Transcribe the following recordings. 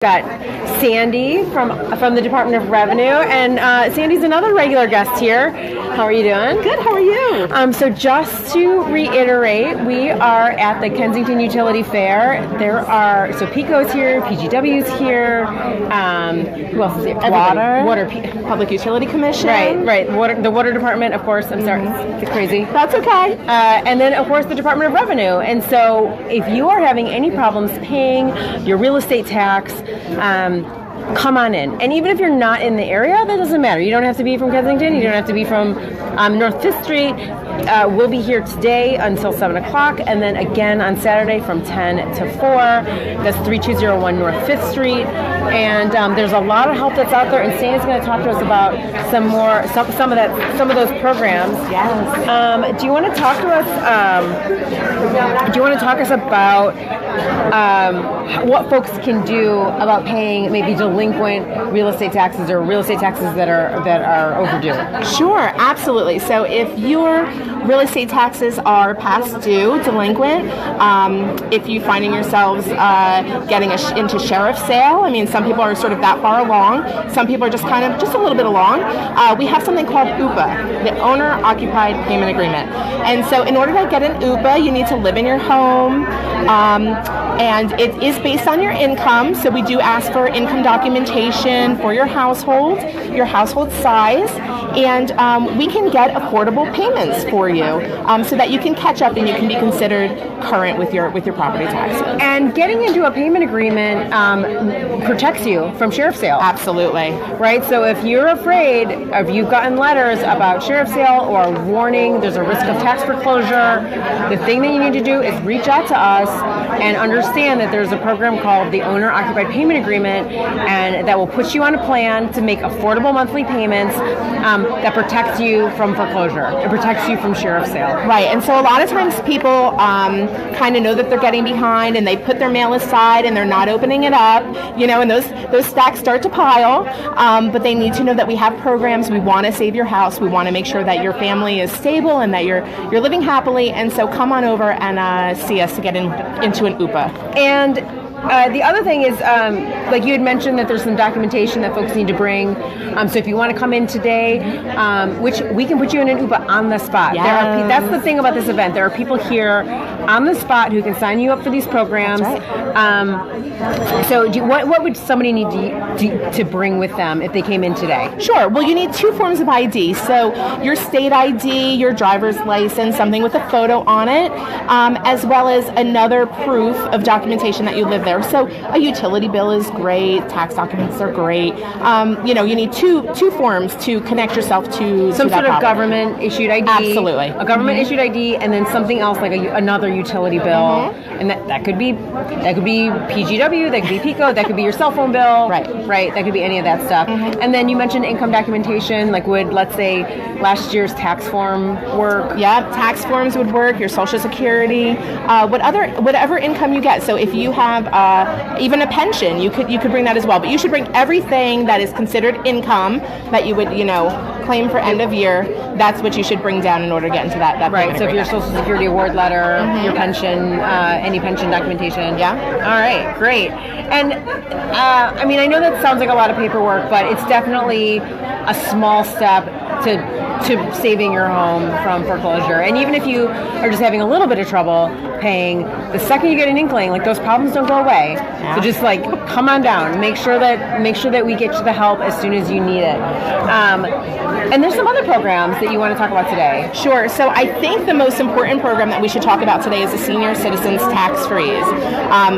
Got Sandi from the Department of Revenue, and Sandi's another regular guest here. How are you doing? Good, how are you? So just to reiterate, we are at the Kensington Utility Fair. So PECO's here, PGW's here, who else is here? Public Utility Commission. Right. The Water Department, of course. I'm sorry, it's crazy. That's okay. And then, of course, the Department of Revenue. And so if you are having any problems paying your real estate tax, come on in. And even if you're not in the area, that doesn't matter. You don't have to be from Kensington. You don't have to be from North 5th Street. We'll be here today until 7 o'clock, and then again on Saturday from 10 to 4. That's 3201 North 5th Street. And there's a lot of help that's out there, and Sandi's going to talk to us about some of those programs. Yes. Do you want to talk to us? About what folks can do about paying maybe delinquent real estate taxes or real estate taxes that are overdue? Sure, absolutely. So if your real estate taxes are past due, delinquent, if you're finding yourselves getting into sheriff's sale, I mean, some people are sort of that far along. Some people are just a little bit along. We have something called OOPA, the Owner-Occupied Payment Agreement. And so in order to get an OOPA, you need to live in your home, and it is based on your income. So we do ask for income documentation for your household size, and we can get affordable payments for you, so that you can catch up and you can be considered current with your property taxes. And getting into a payment agreement protects you from sheriff's sale. Absolutely. Right? So if you're afraid, if you've gotten letters about sheriff's sale or warning, there's a risk of tax foreclosure, the thing that you need to do is reach out to us and understand that there's a program called the Owner-Occupied Payment Agreement, and that will put you on a plan to make affordable monthly payments that protects you from foreclosure. It protects you from sheriff's sale. Right, and so a lot of times people kind of know that they're getting behind, and they put their mail aside and they're not opening it up, and those stacks start to pile, but they need to know that we have programs. We want to save your house. We want to make sure that your family is stable and that you're living happily, and so come on over and see us to get into an OOPA. And the other thing is, like you had mentioned, that there's some documentation that folks need to bring. So if you want to come in today, which we can put you in an OOPA on the spot. Yes. That's the thing about this event. There are people here on the spot who can sign you up for these programs. That's right. So what would somebody need to bring with them if they came in today? Sure. Well, you need two forms of ID. So your state ID, your driver's license, something with a photo on it, as well as another proof of documentation that you live there. So a utility bill is great. Tax documents are great. You need two forms to connect yourself to some sort of property. government issued ID. Absolutely. A government issued ID, and then something else like another utility bill, and that could be PGW, that could be PECO, that could be your cell phone bill. Right. That could be any of that stuff. And then you mentioned income documentation. Like, would, let's say, last year's tax form work? Yeah, tax forms would work. Your Social Security, whatever income you get. So if you have even a pension, you could bring that as well. But you should bring everything that is considered income that you would claim for end of year. That's what you should bring down in order to get into that right. So if your Social Security award letter, your pension, any pension documentation. Yeah. All right, great. And I know that sounds like a lot of paperwork, but it's definitely a small step to saving your home from foreclosure. And even if you are just having a little bit of trouble paying, the second you get an inkling, like, those problems don't go away. Yeah. So just come on down. Make sure that we get you the help as soon as you need it. And there's some other programs that you want to talk about today. Sure. So I think the most important program that we should talk about today is the Senior Citizens Tax Freeze,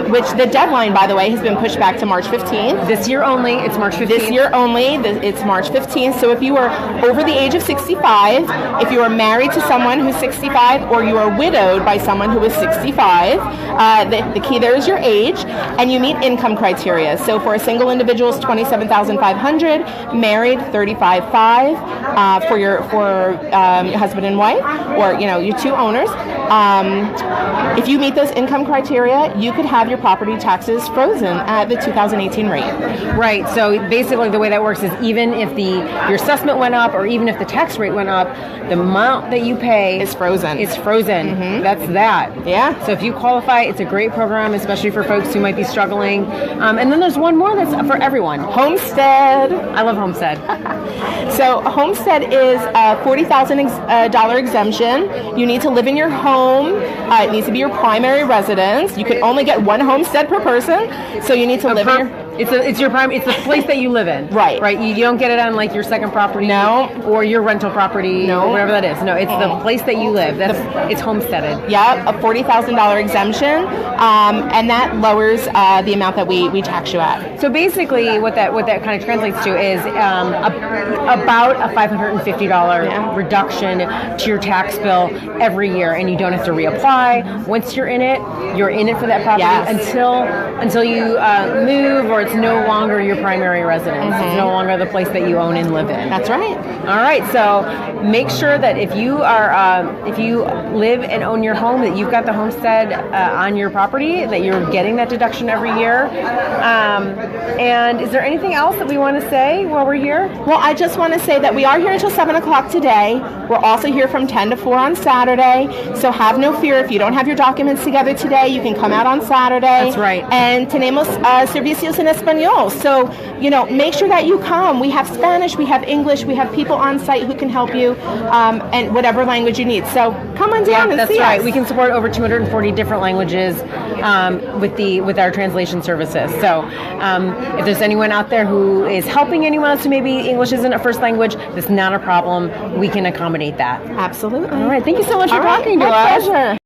which the deadline, by the way, has been pushed back to March 15th. This year only. It's March 15th. This year only. It's March 15th. So if you are over the age of 65, if you are married to someone who's 65, or you are widowed by someone who is 65, the key there is your age, and you meet income criteria. So for a single individual, it's $27,500, married, $35,500, for your husband and wife, or your two owners. If you meet those income criteria, you could have your property taxes frozen at the 2018 rate. Right. So basically, the way that works is even if your assessment went up, or even if the tax rate went up, the amount that you pay Is frozen. It's frozen. Mm-hmm. That's that. Yeah. So if you qualify, it's a great program, especially for folks who might be struggling. And then there's one more that's for everyone. Homestead. I love Homestead. So Homestead is a $40,000 exemption. You need to live in your home. It needs to be your primary residence. You can only get one homestead per person. So you need to live in your... It's the place that you live in. Right. Right. You don't get it on like your second property. No. Or your rental property. No. Or whatever that is. No, it's the place that you live. It's homesteaded. Yeah, a $40,000 exemption, and that lowers the amount that we tax you at. So basically, what that kind of translates to is about a $550 reduction to your tax bill every year, and you don't have to reapply. Once you're in it for that property until you move, or it's no longer your primary residence. It's no longer the place that you own and live in. That's right. All right. So make sure that if you live and own your home, that you've got the homestead on your property, that you're getting that deduction every year. And is there anything else that we want to say while we're here? Well, I just want to say that we are here until 7 o'clock today. We're also here from 10 to 4 on Saturday. So have no fear. If you don't have your documents together today, you can come out on Saturday. That's right. And tenemos servicios en español. So, make sure that you come. We have Spanish, we have English, we have people on site who can help you, and whatever language you need. So come on down and see us. That's right. We can support over 240 different languages with our translation services. So if there's anyone out there who is helping anyone else who maybe English isn't a first language, that's not a problem. We can accommodate that. Absolutely. All right. Thank you so much for All right. talking to My us. pleasure.